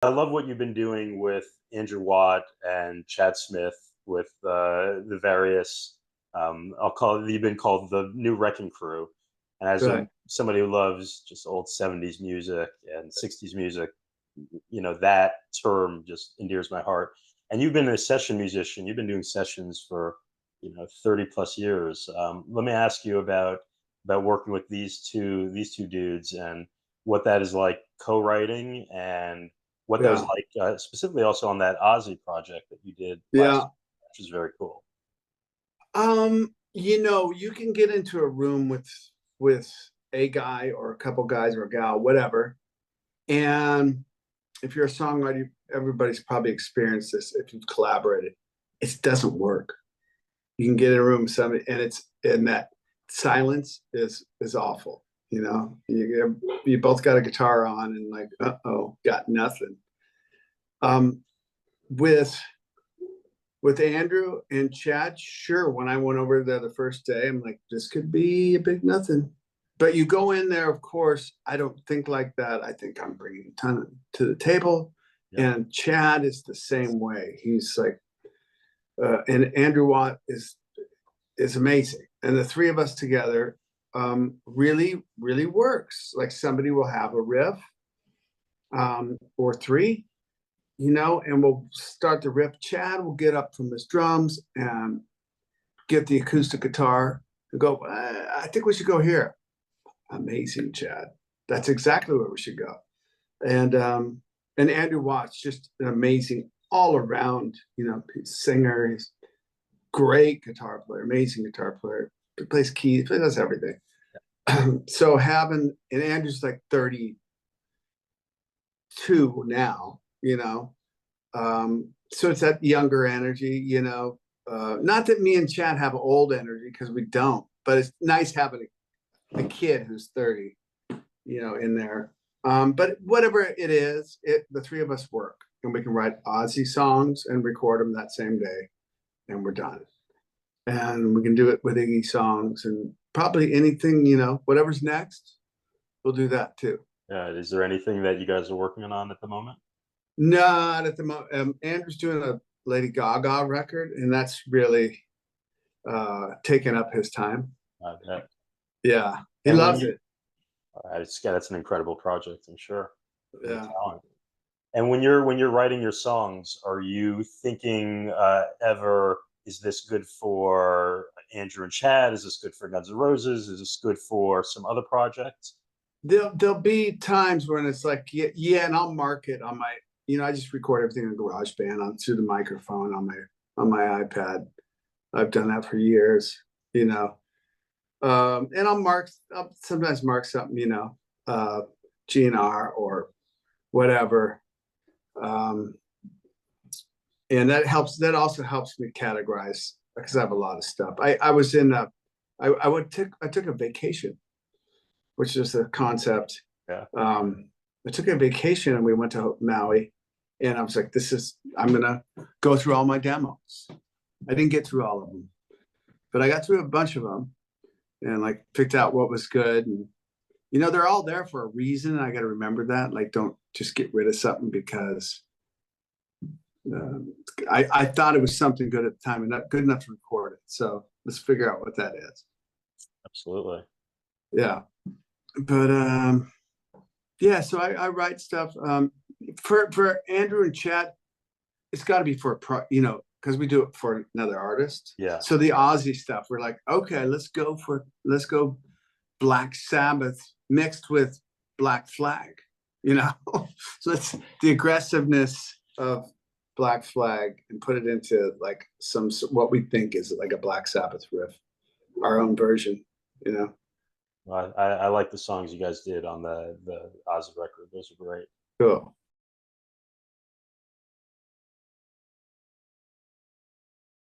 I love what you've been doing with Andrew Watt and Chad Smith with the various. I'll call it. You've been called the New Wrecking Crew, and as Right. somebody who loves just old '70s music and '60s music, that term just endears my heart. And you've been a session musician. You've been doing sessions for 30 plus years. Let me ask you about working with these two dudes and what that is like co-writing and what that was Yeah. like specifically also on that Ozzy project that you did last Yeah. year, which is very cool. You can get into a room with a guy or a couple guys or a gal, whatever. And if you're a songwriter, everybody's probably experienced this if you've collaborated. It doesn't work. You can get in a room with somebody and that silence is awful. You both got a guitar on and like, uh-oh, got nothing. Um, with with Andrew and Chad, sure. When I went over there the first day, I'm like, this could be a big nothing. But you go in there, of course, I don't think like that. I think I'm bringing a ton to the table. Yeah. And Chad is the same way. He's like, and Andrew Watt is amazing. And the three of us together really, really works. Like somebody will have a riff or three, and we'll start the riff. Chad will get up from his drums and get the acoustic guitar and go, I think we should go here. Amazing, Chad. That's exactly where we should go. And Andrew Watt's just an amazing all around, singer. He's great guitar player, amazing guitar player. He plays keys, he does everything. So and Andrew's like 32 now, so it's that younger energy, not that me and Chad have old energy because we don't, but it's nice having a kid who's 30, in there. But whatever it is, the three of us work and we can write Ozzy songs and record them that same day and we're done. And we can do it with Iggy songs and probably anything, whatever's next, we'll do that too. Is there anything that you guys are working on at the moment? Not at the moment. Andrew's doing a Lady Gaga record, and that's really taking up his time. That. Yeah, he And when loves you, it. that's an incredible project, I'm sure. Great Yeah. talent. And when you're writing your songs, are you thinking ever, is this good for Andrew and Chad? Is this good for Guns N' Roses? Is this good for some other projects? There'll be times when it's like, yeah, and I'll mark it on my, I just record everything in GarageBand on through the microphone on my iPad. I've done that for years, and I'll sometimes mark something, GNR or whatever. Um, and that also helps me categorize because I have a lot of stuff. I was in I took a vacation, which is a concept. Yeah. I took a vacation and we went to Maui, and I was like, I'm gonna go through all my demos. I didn't get through all of them, but I got through a bunch of them and like picked out what was good. And they're all there for a reason. I got to remember that. Like, don't just get rid of something because I thought it was something good at the time and not good enough to record it. So let's figure out what that is. Absolutely. Yeah. But yeah, so I write stuff for Andrew and Chad. It's got to be for because we do it for another artist. Yeah. So the Ozzy stuff, we're like, okay, let's go Black Sabbath mixed with Black Flag, So it's the aggressiveness of Black Flag and put it into like what we think is like a Black Sabbath riff, our own version, Well, I like the songs you guys did on the Ozzy record. Those are great. Cool.